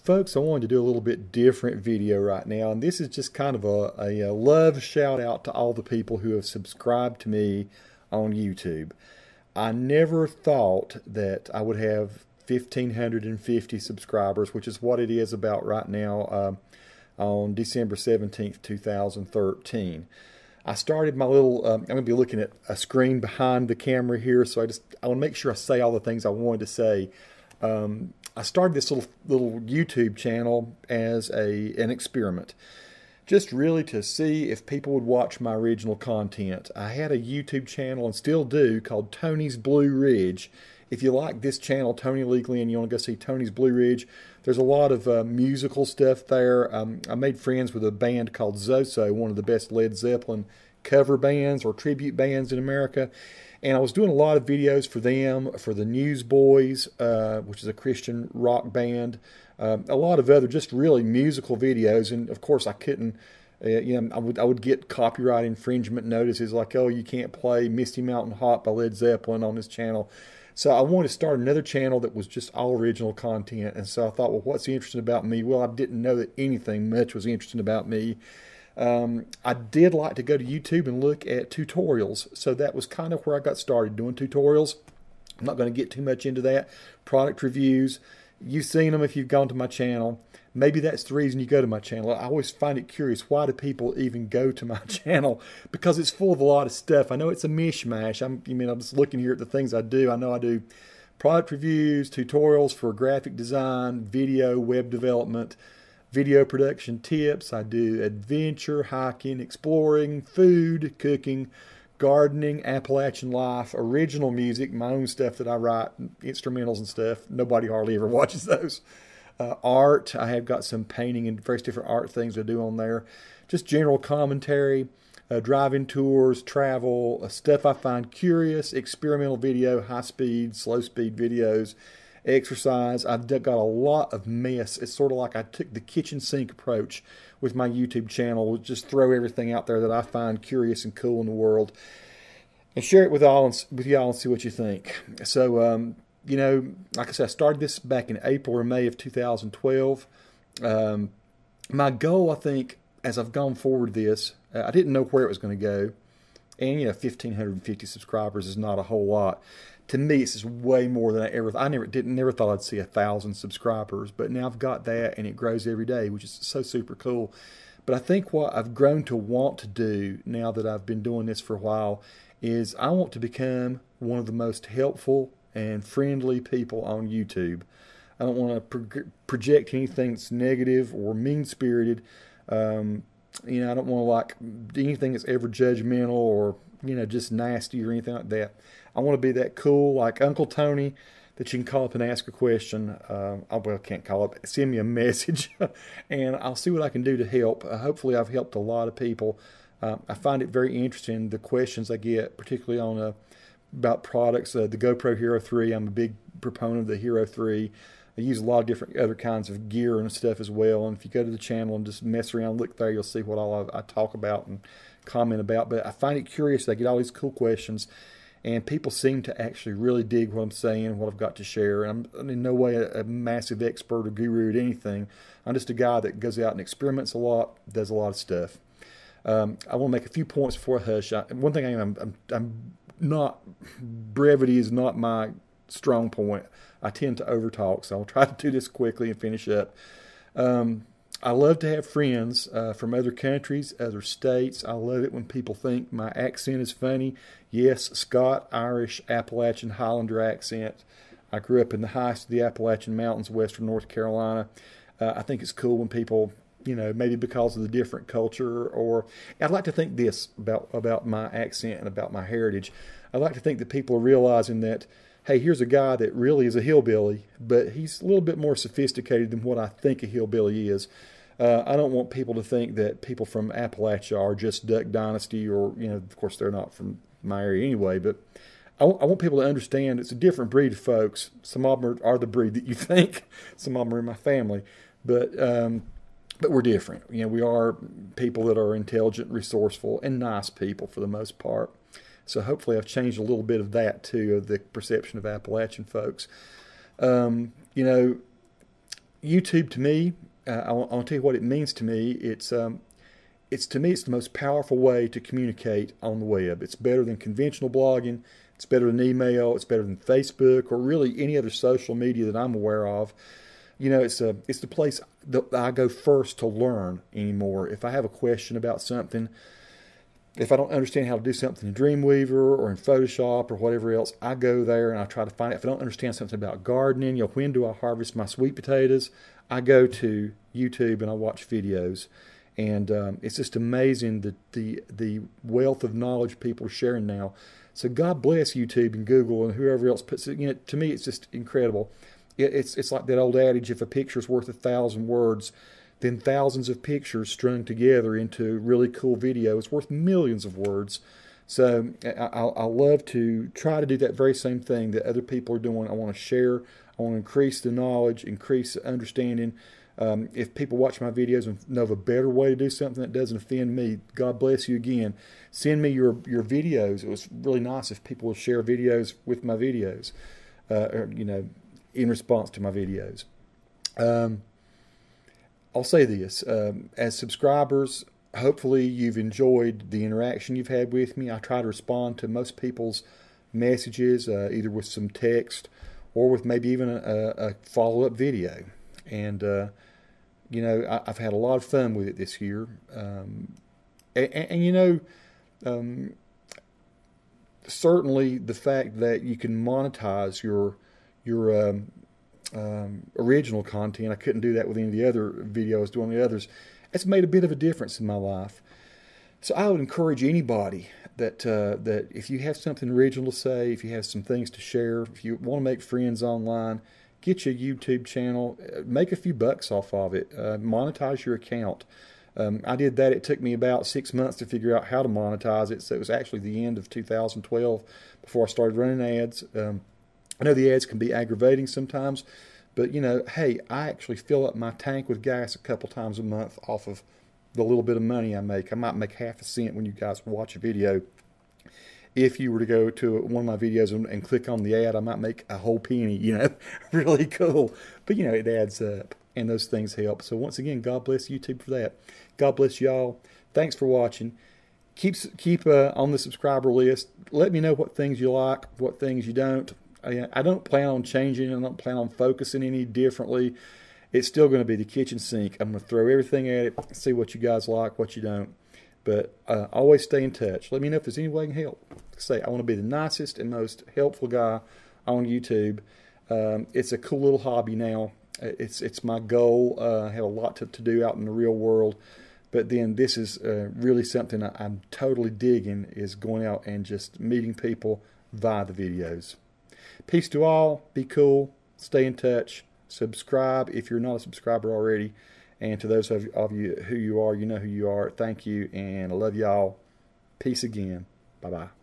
Folks, I wanted to do a little bit different video right now, and this is just kind of a love shout out to all the people who have subscribed to me on YouTube. I never thought that I would have 1,550 subscribers, which is what it is about right now on December 17th, 2013. I started my little, I'm going to be looking at a screen behind the camera here, so I want to make sure I say all the things I wanted to say. I started this little YouTube channel as an experiment, just really to see if people would watch my original content. I had a YouTube channel, and still do, called Tony's Blue Ridge. If you like this channel, Tony Legally, and you want to go see Tony's Blue Ridge, there's a lot of musical stuff there. I made friends with a band called Zoso, one of the best Led Zeppelin cover bands or tribute bands in America. And I was doing a lot of videos for them, for the Newsboys, which is a Christian rock band, a lot of other just really musical videos. And of course, I couldn't, I would get copyright infringement notices like, oh, you can't play Misty Mountain Hot by Led Zeppelin on this channel. So I wanted to start another channel that was just all original content. And so I thought, well, what's interesting about me? Well, I didn't know that anything much was interesting about me. I did like to go to YouTube and look at tutorials, so that was kind of where I got started doing tutorials. I'm not going to get too much into that. Product reviews, you've seen them if you've gone to my channel. Maybe that's the reason you go to my channel. I always find it curious, why do people even go to my channel? Because it's full of a lot of stuff. I know it's a mishmash. I'm just looking here at the things I do. I know I do product reviews, tutorials for graphic design, video, web development, video production tips. I do adventure, hiking, exploring, food, cooking, gardening, Appalachian life, original music, my own stuff that I write, instrumentals and stuff. Nobody hardly ever watches those. Art, I have got some painting and various different art things I do on there. Just general commentary, drive-in tours, travel, stuff I find curious, experimental video, high-speed, slow-speed videos, exercise. I've got a lot of mess. It's sort of like I took the kitchen sink approach with my YouTube channel. Just throw everything out there that I find curious and cool in the world and share it with y'all and see what you think. So, like I said, I started this back in April or May of 2012. My goal, I think, as I've gone forward this, I didn't know where it was going to go. And, 1,550 subscribers is not a whole lot. To me, this is way more than I never thought I'd see 1,000 subscribers, but now I've got that, and it grows every day, which is so super cool. But I think what I've grown to want to do now that I've been doing this for a while is I want to become one of the most helpful and friendly people on YouTube. I don't want to project anything that's negative or mean-spirited. I don't want to anything that's ever judgmental or just nasty or anything like that. I want to be that cool, like Uncle Tony, that you can call up and ask a question. I can't call up, send me a message, and I'll see what I can do to help. Hopefully I've helped a lot of people. I find it very interesting, the questions I get, particularly on about products. The GoPro Hero 3, I'm a big proponent of the Hero 3. I use a lot of different other kinds of gear and stuff as well. And if you go to the channel and just mess around, look there, you'll see what all I talk about and comment about. But I find it curious. I get all these cool questions, and people seem to actually really dig what I'm saying and what I've got to share. And I'm in no way a massive expert or guru at anything. I'm just a guy that goes out and experiments a lot, does a lot of stuff. I want to make a few points before I hush. One thing I'm not, brevity is not my strong point. I tend to overtalk, so I'll try to do this quickly and finish up. I love to have friends from other countries, other states. I love it when people think my accent is funny. Yes, Scott, Irish, Appalachian, Highlander accent. I grew up in the highest of the Appalachian Mountains, western North Carolina. I think it's cool when people, maybe because of the different culture, or I'd like to think this about my accent and about my heritage. I'd like to think that people are realizing that, hey, here's a guy that really is a hillbilly, but he's a little bit more sophisticated than what I think a hillbilly is. I don't want people to think that people from Appalachia are just Duck Dynasty, or, of course they're not from my area anyway, but I want people to understand it's a different breed of folks. Some of them are the breed that you think. Some of them are in my family, but we're different. We are people that are intelligent, resourceful, and nice people for the most part. So hopefully I've changed a little bit of that too, of the perception of Appalachian folks. YouTube to me, I want to tell you what it means to me. It's to me, it's the most powerful way to communicate on the web. It's better than conventional blogging. It's better than email. It's better than Facebook or really any other social media that I'm aware of. You know, it's the place that I go first to learn anymore. If I have a question about something, if I don't understand how to do something in Dreamweaver or in Photoshop or whatever else, I go there and I try to find it. If I don't understand something about gardening, you know, when do I harvest my sweet potatoes, I go to YouTube and I watch videos. And it's just amazing the wealth of knowledge people are sharing now. So God bless YouTube and Google and whoever else puts it. You know, to me, it's just incredible. It's like that old adage: if a picture's worth 1,000 words, then thousands of pictures strung together into really cool video is worth millions of words. So I love to try to do that very same thing that other people are doing. I want to share. I want to increase the knowledge, increase the understanding. If people watch my videos and know of a better way to do something that doesn't offend me, God bless you again. Send me your videos. It was really nice if people would share videos with my videos, or, you know, in response to my videos. I'll say this, as subscribers, hopefully you've enjoyed the interaction you've had with me. I try to respond to most people's messages, either with some text or with maybe even a follow-up video. And, you know, I've had a lot of fun with it this year. And you know, certainly the fact that you can monetize your original content, I couldn't do that with any of the other videos doing the others. It's made a bit of a difference in my life. So I would encourage anybody that that if you have something original to say, if you have some things to share, if you want to make friends online, get your YouTube channel, make a few bucks off of it, monetize your account. I did that. It took me about 6 months to figure out how to monetize it. So it was actually the end of 2012 before I started running ads. I know the ads can be aggravating sometimes, but, you know, hey, I actually fill up my tank with gas a couple times a month off of the little bit of money I make. I might make half a cent when you guys watch a video. If you were to go to one of my videos and click on the ad, I might make a whole penny, you know, really cool. But, you know, it adds up, and those things help. So once again, God bless YouTube for that. God bless y'all. Thanks for watching. Keep on the subscriber list. Let me know what things you like, what things you don't. I don't plan on changing. I don't plan on focusing any differently. It's still going to be the kitchen sink. I'm going to throw everything at it, see what you guys like, what you don't. But always stay in touch. Let me know if there's any way I can help. Say, I want to be the nicest and most helpful guy on YouTube. It's a cool little hobby now. It's my goal. I have a lot to do out in the real world. But then this is really something I'm totally digging, is going out and just meeting people via the videos. Peace to all. Be cool. Stay in touch. Subscribe if you're not a subscriber already. And to those of you who you are, you know who you are. Thank you, and I love y'all. Peace again. Bye-bye.